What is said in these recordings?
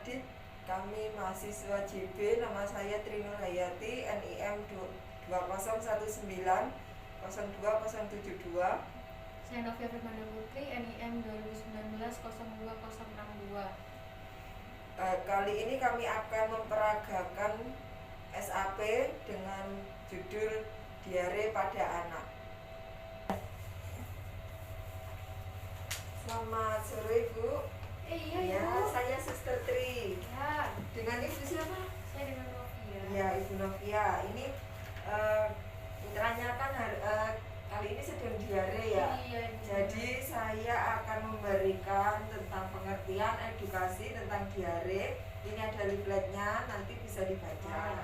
adik, kami mahasiswa JB, nama saya Tri Nurhayati, NIM 20190202072. Saya Novia Firmanda Putri, NIM 2019 02062. Kali ini kami akan memperagakan SAP dengan judul Diare pada Anak. Selamat sore, Bu. Iya, Ya, saya Suster Tri. Ya, Dengan Ibu siapa? saya dengan Novia. Ya, Ibu Novia. Ini putranya kan kali ini sedang diare ya. Iya. Jadi saya akan memberikan tentang pengertian edukasi tentang diare. Ini ada leafletnya, nanti bisa dibaca.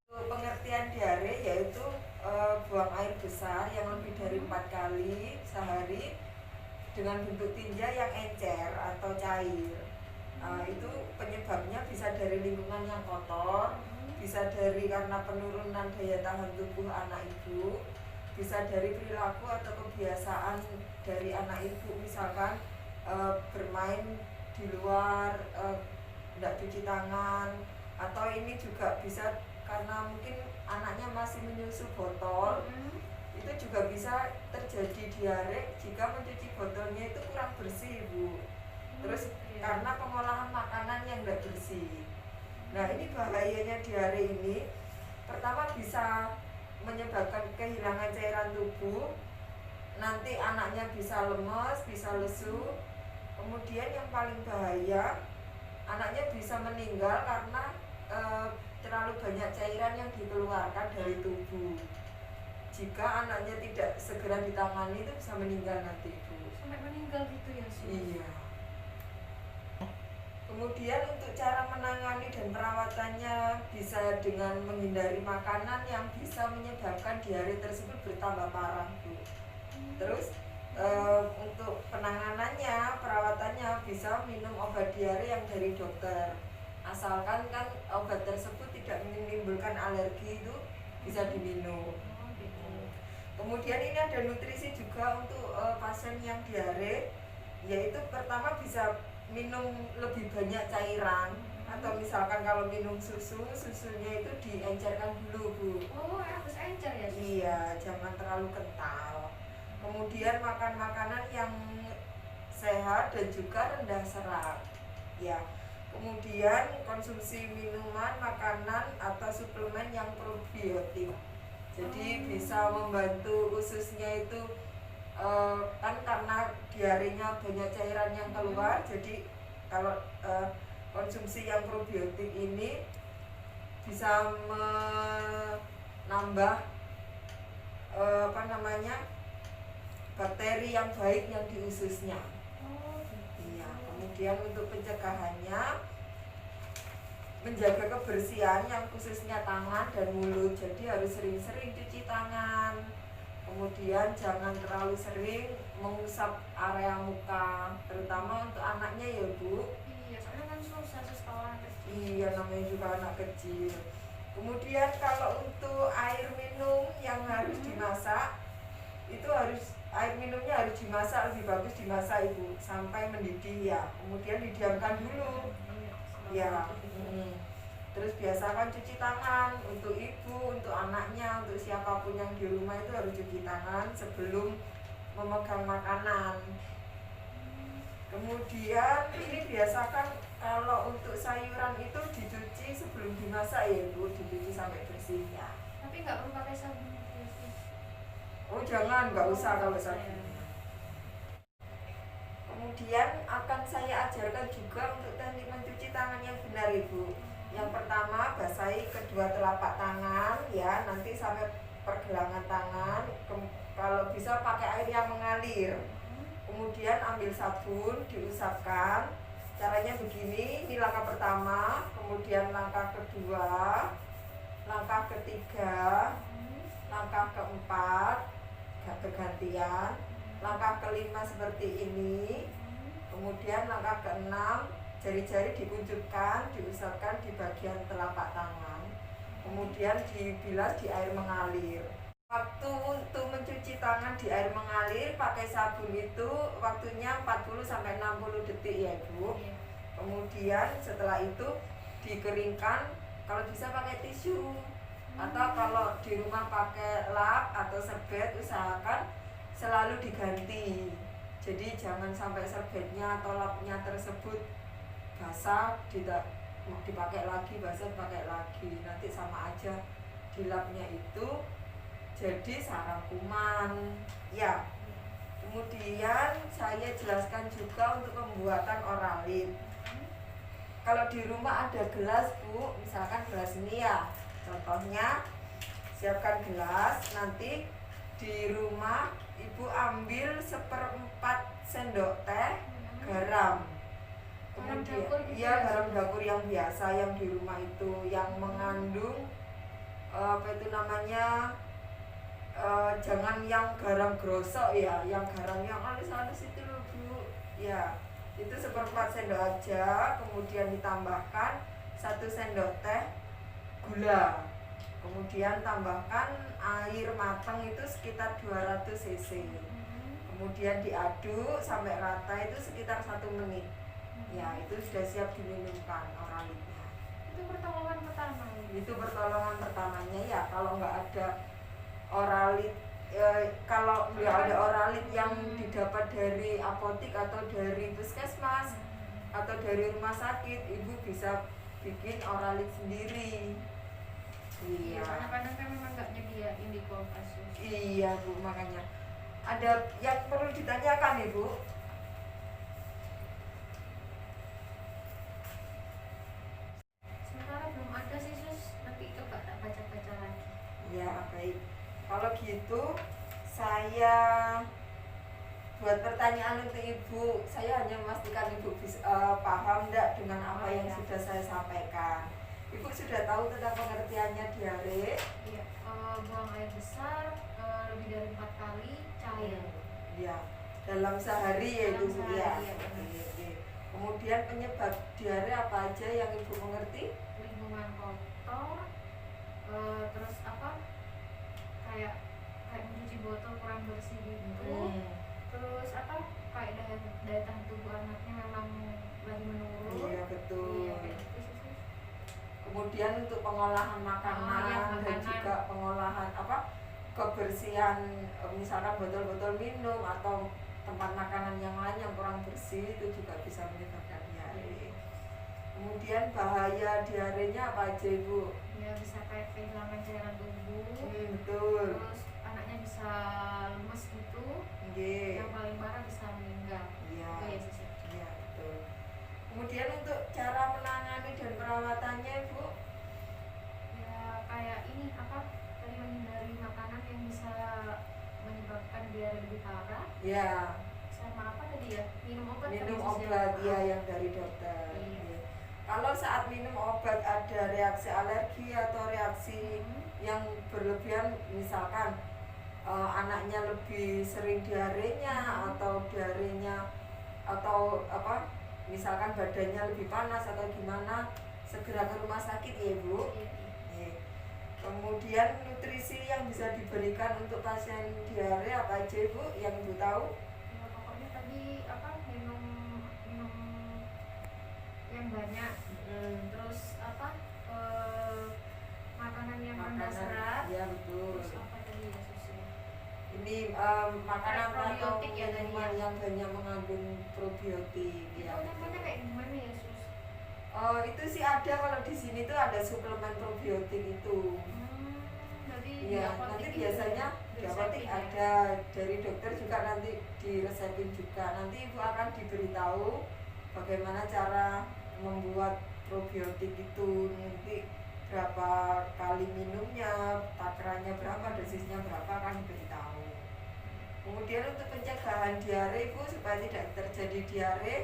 Pengertian diare yaitu buang air besar yang lebih dari 4 kali sehari dengan bentuk tinja yang encer atau cair. Itu penyebabnya bisa dari lingkungan yang kotor, bisa dari karena penurunan daya tahan tubuh anak ibu, bisa dari perilaku atau kebiasaan dari anak ibu, misalkan bermain di luar, tidak cuci tangan, atau ini juga bisa karena mungkin anaknya masih menyusu botol. Itu juga bisa terjadi diare jika mencuci botolnya itu kurang bersih, Bu. Terus karena pengolahan makanan yang tidak bersih. Nah, ini bahayanya diare ini. Pertama, bisa menyebabkan kehilangan cairan tubuh. Nanti anaknya bisa lemes, bisa lesu. Kemudian yang paling bahaya, anaknya bisa meninggal karena terlalu banyak cairan yang dikeluarkan dari tubuh. Jika anaknya tidak segera ditangani itu bisa meninggal nanti, Bu. Sampai meninggal gitu ya, Sus? Iya. Kemudian untuk cara menangani dan perawatannya bisa dengan menghindari makanan yang bisa menyebabkan diare tersebut bertambah parah, Bu. Terus untuk penanganannya, perawatannya bisa minum obat diare yang dari dokter. Asalkan kan obat tersebut tidak menimbulkan alergi, itu bisa diminum. Kemudian ini ada nutrisi juga untuk pasien yang diare, yaitu pertama bisa minum lebih banyak cairan, atau misalkan kalau minum susunya itu diencerkan dulu, Bu. Oh, harus encer ya, Sus? Iya, jangan terlalu kental. Kemudian makan makanan yang sehat dan juga rendah serat. Ya. Kemudian konsumsi minuman, makanan atau suplemen yang probiotik. Jadi bisa membantu ususnya itu kan karena diarenya banyak cairan yang keluar. Jadi kalau konsumsi yang probiotik ini bisa menambah bakteri yang baik yang di ususnya. Iya. Kemudian untuk pencegahannya, menjaga kebersihan yang khususnya tangan dan mulut. Jadi harus sering-sering cuci tangan. Kemudian jangan terlalu sering mengusap area muka, terutama untuk anaknya ya, Bu. Iya, soalnya kan susah kalau anak kecil. Iya, namanya juga anak kecil. Kemudian kalau untuk air minum yang harus dimasak, itu air minumnya harus dimasak, lebih bagus dimasak, Ibu, sampai mendidih ya. Kemudian didiamkan dulu. Ya. Terus biasakan cuci tangan untuk ibu, untuk anaknya, untuk siapapun yang di rumah itu harus cuci tangan sebelum memegang makanan. Kemudian ini biasakan kalau untuk sayuran itu dicuci sebelum dimasak ya, Bu, dicuci sampai bersih ya. Tapi nggak perlu pakai sabun ya, Sus? Oh jangan, nggak usah kalau sabun. Kemudian akan saya ajarkan juga untuk teknik mencuci tangan yang benar, Ibu. Yang pertama, basahi kedua telapak tangan ya, nanti sampai pergelangan tangan. Kalau bisa pakai air yang mengalir. Kemudian ambil sabun, diusapkan. Caranya begini, ini langkah pertama, kemudian langkah kedua, langkah ketiga, langkah keempat, bergantian. Langkah kelima seperti ini. Kemudian langkah keenam, jari-jari dikuncupkan, diusapkan di bagian telapak tangan. Kemudian dibilas di air mengalir. Waktu untuk mencuci tangan di air mengalir pakai sabun itu waktunya 40-60 detik ya Ibu. Iya. Kemudian setelah itu dikeringkan, kalau bisa pakai tisu atau kalau di rumah pakai lap atau serbet, usahakan selalu diganti. Jadi jangan sampai serbetnya atau lapnya tersebut basah dipakai lagi, basah dipakai lagi, nanti sama aja di lapnya itu jadi sarang kuman ya. Kemudian saya jelaskan juga untuk pembuatan oralit. Kalau di rumah ada gelas Bu, misalkan gelas ini ya, contohnya siapkan gelas, nanti di rumah Ibu ambil 1/4 sendok teh garam. Kemudian ya garam dapur yang biasa yang di rumah itu yang mengandung apa itu namanya, jangan yang garam grosok ya, yang garam yang halus-halus itu loh Bu ya, itu 1/4 sendok aja. Kemudian ditambahkan 1 sendok teh gula, kemudian tambahkan air matang itu sekitar 200 cc, kemudian diaduk sampai rata itu sekitar 1 menit ya, itu sudah siap diminumkan oralitnya. Itu pertolongan pertama. Itu pertolongan pertamanya ya. Kalau nggak ada oralit, kalau nggak ada oralit yang didapat dari apotik atau dari puskesmas atau dari rumah sakit, Ibu bisa bikin oralit sendiri. Iya. Kadang-kadang kan memang nggak nyediain di Kopassus. Iya Bu, makanya ada yang perlu ditanyakan Ibu. Sementara belum ada sih Sus, nanti coba tak baca-baca lagi. Ya baik, kalau gitu saya buat pertanyaan untuk Ibu. Saya hanya memastikan Ibu bisa paham enggak dengan apa yang sudah saya sampaikan. Ibu sudah tahu tentang pengertiannya diare? Iya, buang air besar lebih dari 4 kali cair. Ya, dalam sehari ya Ibu ya. Iya, Oke. Kemudian penyebab diare apa aja yang Ibu mengerti? Lingkungan kotor, terus apa? Kayak mencuci botol kurang bersih gitu. Terus apa? Kayak daya tahan tubuh anaknya memang lagi menurun. Iya betul. Iya, kayak gitu sih. Kemudian untuk pengolahan makanan, dan juga pengolahan kebersihan, misalkan botol-botol minum atau tempat makanan yang lain yang kurang bersih itu juga bisa menyebabkan diare. Kemudian bahaya diarenya apa aja Ibu? Ya bisa kayak kehilangan cairan tubuh. Betul. Terus anaknya bisa lemes gitu. Yang paling parah bisa meninggal. Iya. Itu ya sih. Iya betul. Kemudian untuk cara menangani dan perawatannya Ibu? Ya kayak ini apa? Tadi menghindari makanan yang bisa menyebabkan diare lebih parah. Ya. Sama apa tadi ya? Minum obat. Minum obat ya yang dari dokter. Iya. Kalau saat minum obat ada reaksi alergi atau reaksi yang berlebihan, misalkan anaknya lebih sering diarenya atau diarenya atau misalkan badannya lebih panas atau gimana, segera ke rumah sakit ya Bu. Iya. Kemudian nutrisi yang bisa diberikan untuk pasien diare apa aja Bu yang Ibu tahu? Ya pokoknya tadi apa minum yang banyak. Terus apa makanan yang rendah serat. Ya betul. Terus apa tadi ya Sus? Ini makanan atau probiotik ya tadi minuman ya. yang banyak mengandung probiotik ya. Itu namanya kayak gimana ya Sus? Itu sih ada, kalau di sini tuh ada suplemen probiotik itu. Ya, nanti biasanya di apotek ada, dari dokter juga nanti diresepin juga. Nanti Ibu akan diberitahu bagaimana cara membuat probiotik itu, nanti berapa kali minumnya, takarannya berapa, dosisnya berapa akan diberitahu. Kemudian untuk pencegahan diare Ibu, supaya tidak terjadi diare,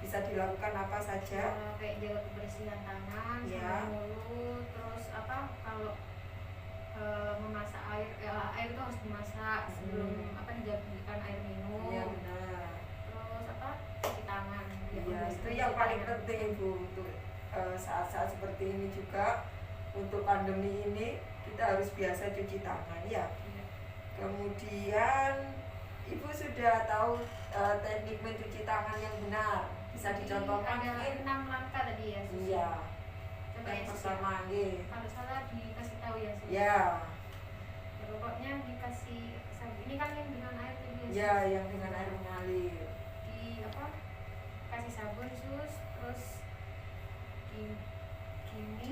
bisa dilakukan apa saja? Kayak jaga kebersihan tangan, ya. sama mulut, terus apa kalau memasak air itu harus dimasak sebelum dijadikan air minum. Iya benar. Terus apa cuci tangan. Iya itu yang paling penting Ibu untuk saat-saat seperti ini juga, untuk pandemi ini kita harus biasa cuci tangan ya. Kemudian ibu sudah tahu teknik mencuci tangan yang benar. Bisa Jadi dicontohkan ada mungkin? 6 langkah tadi ya Sus. Iya. Coba Yang ya Sus, ya. pertama nggih. Kalau salah dikasih tahu ya Sus. Ya. Ya, pokoknya dikasih sabun. Ini kan yang dengan air tadi ya Sus. Ya, yang dengan air mengalir. Di apa? Kasih sabun Sus, terus gini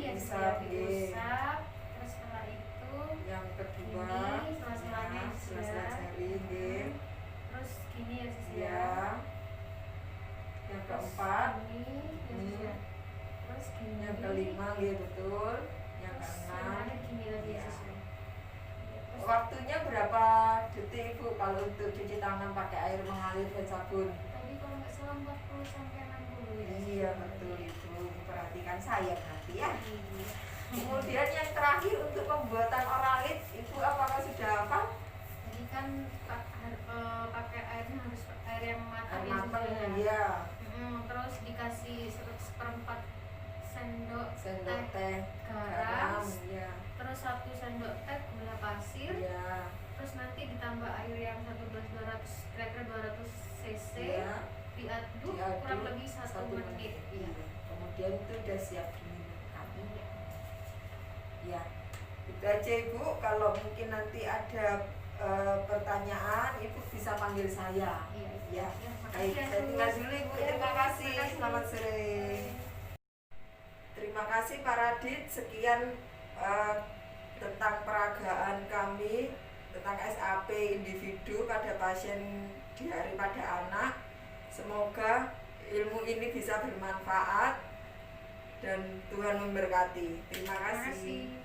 ya Sus, ya, Diusap, nggih. diusap. Terus setelah itu Yang kedua, gini sela-selanya ya Sus, sela-sela ya. jari nggih. Terus gini ya Sus, ya. Ya. Yang Terus keempat, gini ya Sus, ya. Terus gini. yang kelima nggih betul. Yang Terus yang keenam. terakhir gini lagi ya Ya. Sus, ya. Terus Waktunya berapa detik Ibu kalau untuk cuci tangan pakai air mengalir dan sabun? tadi kalau nggak salah 40 sampai 60 ya. Iya betul Ibu, perhatikan saya nanti ya. Iya. Kemudian yang terakhir untuk pembuatan oralit, Ibu apakah sudah hafal? Jadi kan pakai airnya harus air yang matang Air ya Sus, matang, ya. ya. Terus dikasih seperempat sendok Sendok teh teh garam, ya. terus 1 sendok teh gula pasir, Ya. terus nanti ditambah air yang 1 gelas 200, kira-kira 200 cc, Ya. diaduk Diaduk kurang lebih 1 menit. Iya. Kemudian itu udah siap diminum. Iya. Ya, itu aja Ibu. Kalau mungkin nanti ada pertanyaan, Ibu bisa panggil saya. Iya. Ya, Ya, baik. makasih ya, Saya tinggal Sus. dulu Ibu. Ya, Terima kasih. makasih. Selamat sore. Terima kasih Pak Radit. Sekian tentang peragaan kami tentang SAP individu pada pasien diare pada anak. Semoga ilmu ini bisa bermanfaat dan Tuhan memberkati. Terima kasih.